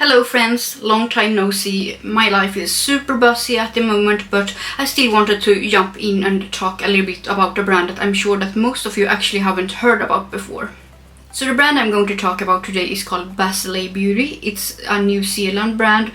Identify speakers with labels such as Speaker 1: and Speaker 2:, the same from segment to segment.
Speaker 1: Hello friends, long time no see. My life is super busy at the moment, but I still wanted to jump in and talk a little bit about a brand that I'm sure that most of you actually haven't heard about before. So the brand I'm going to talk about today is called Basalaj Beauty. It's a New Zealand brand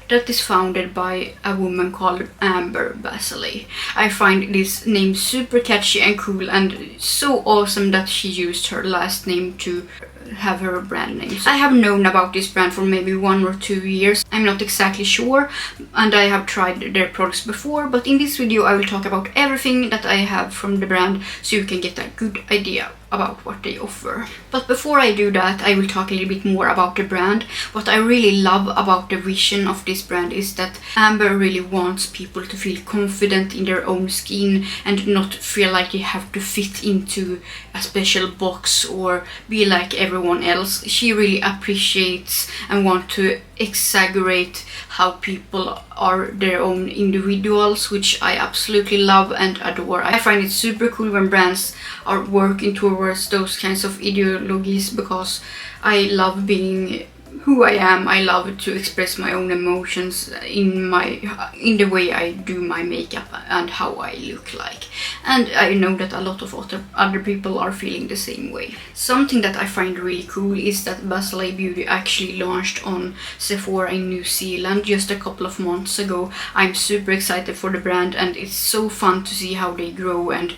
Speaker 1: that is founded by a woman called Amber Basalaj. I find this name super catchy and cool, and so awesome that she used her last name to have her brand name. I have known about this brand for maybe 1 or 2 years. I'm not exactly sure, and I have tried their products before, but in this video I will talk about everything that I have from the brand so you can get a good idea about what they offer. But before I do that, I will talk a little bit more about the brand. What I really love about the vision of this brand is that Amber really wants people to feel confident in their own skin and not feel like they have to fit into a special box or be like everyone else. She really appreciates and wants to exaggerate how people are their own individuals, which I absolutely love and adore. I find it super cool when brands are working towards those kinds of ideologies, because I love being who I am. I love to express my own emotions in the way I do my makeup and how I look like. And I know that a lot of other people are feeling the same way. Something that I find really cool is that Basalaj Beauty actually launched on Sephora in New Zealand just a couple of months ago. I'm super excited for the brand, and it's so fun to see how they grow and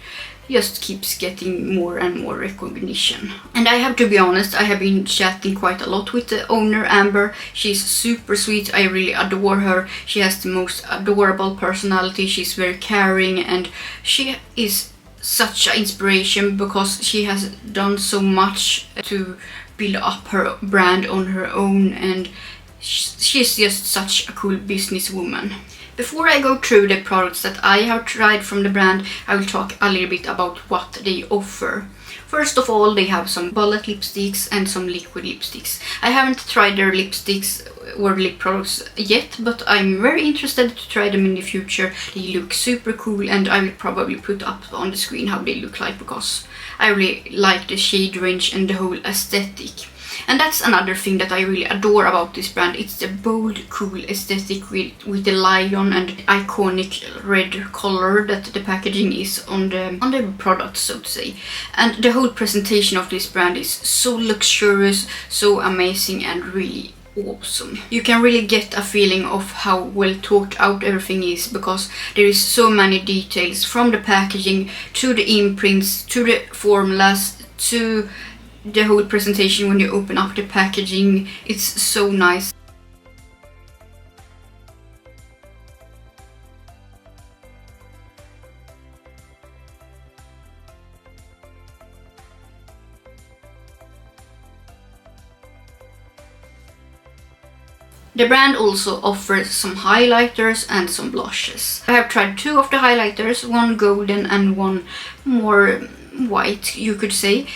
Speaker 1: just keeps getting more and more recognition. And I have to be honest, I have been chatting quite a lot with the owner, Amber. She's super sweet. I really adore her. She has the most adorable personality. She's very caring, and she is such an inspiration because she has done so much to build up her brand on her own, and she's just such a cool businesswoman. Before I go through the products that I have tried from the brand, I will talk a little bit about what they offer. First of all, they have some bullet lipsticks and some liquid lipsticks. I haven't tried their lipsticks or lip products yet, but I'm very interested to try them in the future. They look super cool, and I will probably put up on the screen how they look like, because I really like the shade range and the whole aesthetic. And that's another thing that I really adore about this brand. It's the bold, cool aesthetic with the lion and iconic red color that the packaging is on the product, so to say. And the whole presentation of this brand is so luxurious, so amazing, and really awesome. You can really get a feeling of how well thought out everything is, because there is so many details, from the packaging to the imprints to the formulas to the whole presentation. When you open up the packaging, it's so nice. The brand also offers some highlighters and some blushes. I have tried 2 of the highlighters, one golden and one more white, you could say.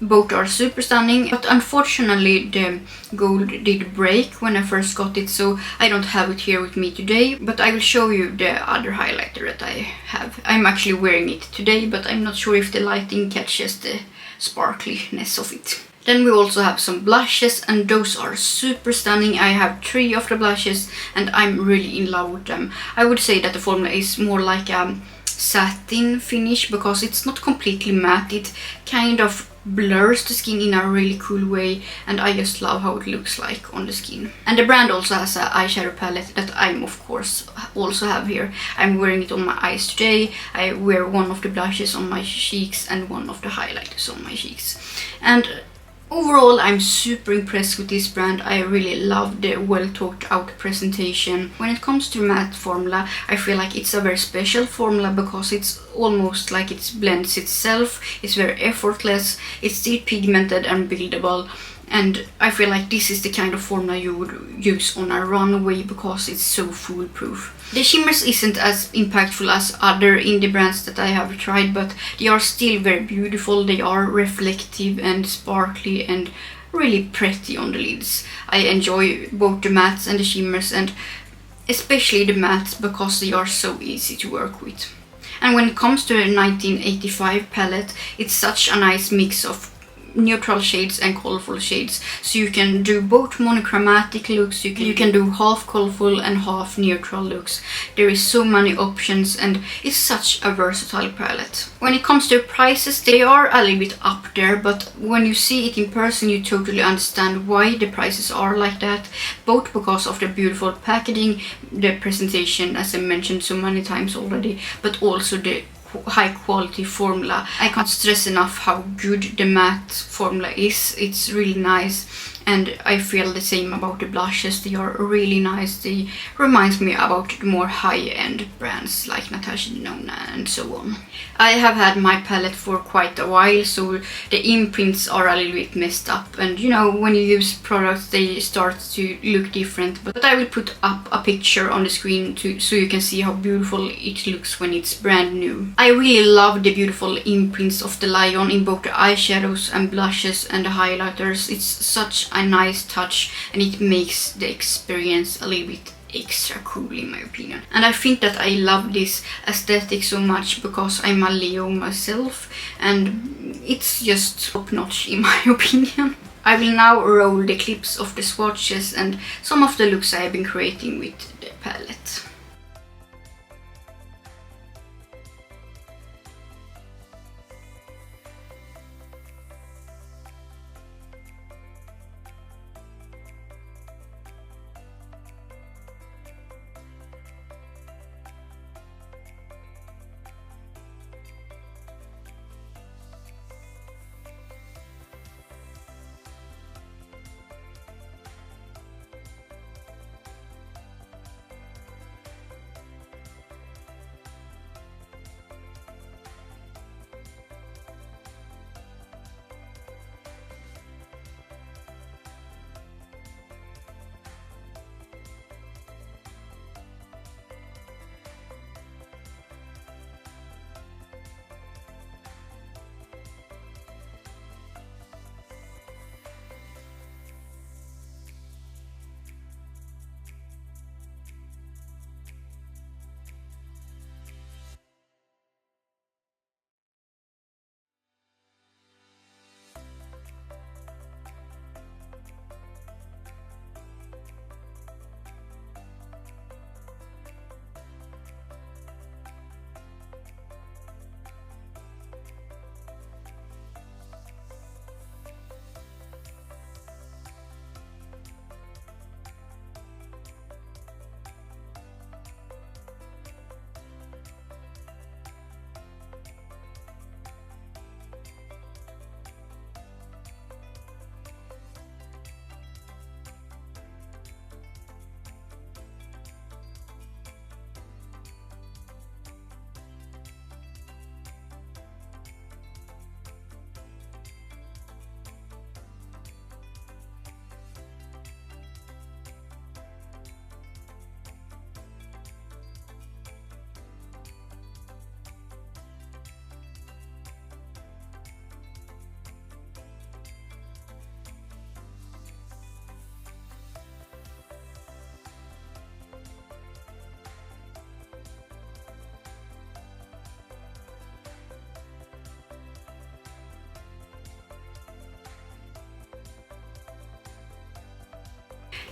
Speaker 1: Both are super stunning, but unfortunately the gold did break when I first got it, so I don't have it here with me today, but I will show you the other highlighter that I have. I'm actually wearing it today, but I'm not sure if the lighting catches the sparkliness of it. Then we also have some blushes, and those are super stunning. I have 3 of the blushes and I'm really in love with them. I would say that the formula is more like a satin finish, because it's not completely matte. It kind of blurs the skin in a really cool way, and I just love how it looks like on the skin. And the brand also has an eyeshadow palette that I'm of course also have here. I'm wearing it on my eyes today. I wear one of the blushes on my cheeks and one of the highlighters on my cheeks. And overall, I'm super impressed with this brand. I really love the well thought out presentation. When it comes to matte formula, I feel like it's a very special formula, because it's almost like it blends itself. It's very effortless, it's still pigmented and buildable, and I feel like this is the kind of formula you would use on a runway, because it's so foolproof. The shimmers isn't as impactful as other indie brands that I have tried, but they are still very beautiful. They are reflective and sparkly and really pretty on the lids. I enjoy both the mattes and the shimmers, and especially the mattes, because they are so easy to work with. And when it comes to the 1985 palette, it's such a nice mix of neutral shades and colorful shades, so you can do both monochromatic looks, you can do half colorful and half neutral looks. There is so many options and it's such a versatile palette. When it comes to prices, they are a little bit up there, but when you see it in person you totally understand why the prices are like that, both because of the beautiful packaging, the presentation as I mentioned so many times already, but also the high quality formula. I can't stress enough how good the matte formula is. It's really nice, and I feel the same about the blushes. They are really nice. They remind me about the more high-end brands like Natasha Denona and so on. I have had my palette for quite a while, so the imprints are a little bit messed up, and you know, when you use products they start to look different, but I will put up a picture on the screen so you can see how beautiful it looks when it's brand new. I really love the beautiful imprints of the lion in both the eyeshadows and blushes and the highlighters. It's such a nice touch and it makes the experience a little bit extra cool in my opinion. And I think that I love this aesthetic so much because I'm a Leo myself and it's just top notch in my opinion. I will now roll the clips of the swatches and some of the looks I have been creating with the palette.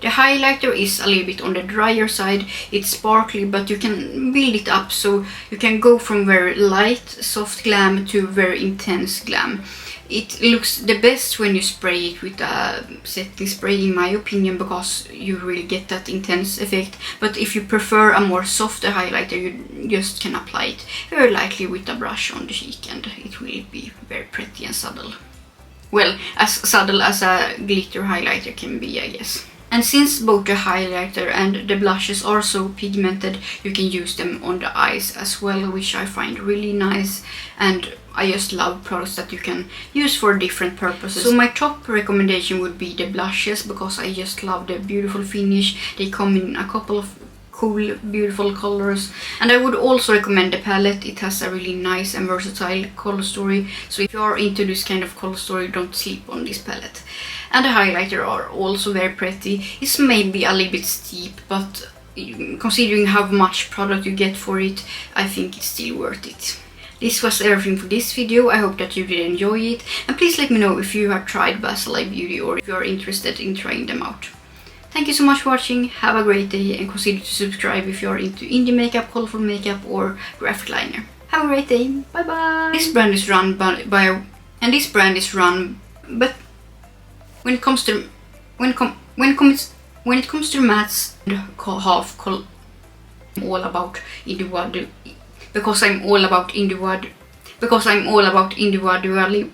Speaker 1: The highlighter is a little bit on the drier side. It's sparkly, but you can build it up so you can go from very light, soft glam to very intense glam. It looks the best when you spray it with a setting spray in my opinion, because you really get that intense effect. But if you prefer a more softer highlighter, you just can apply it very lightly with a brush on the cheek and it will be very pretty and subtle. Well, as subtle as a glitter highlighter can be, I guess. And since both the highlighter and the blushes are so pigmented, you can use them on the eyes as well, which I find really nice. And I just love products that you can use for different purposes. So my top recommendation would be the blushes, because I just love the beautiful finish. They come in a couple of cool, beautiful colors. And I would also recommend the palette. It has a really nice and versatile color story. So if you're into this kind of color story, don't sleep on this palette. And the highlighter are also very pretty. It's maybe a little bit steep, but considering how much product you get for it, I think it's still worth it. This was everything for this video. I hope that you did enjoy it, and please let me know if you have tried Basalaj Beauty or if you are interested in trying them out. Thank you so much for watching, have a great day, and consider to subscribe if you are into indie makeup, colorful makeup or graphic liner. Have a great day, bye bye! This brand is run but when it comes to mattes and half color, I'm all about individual, because I'm all about individuality.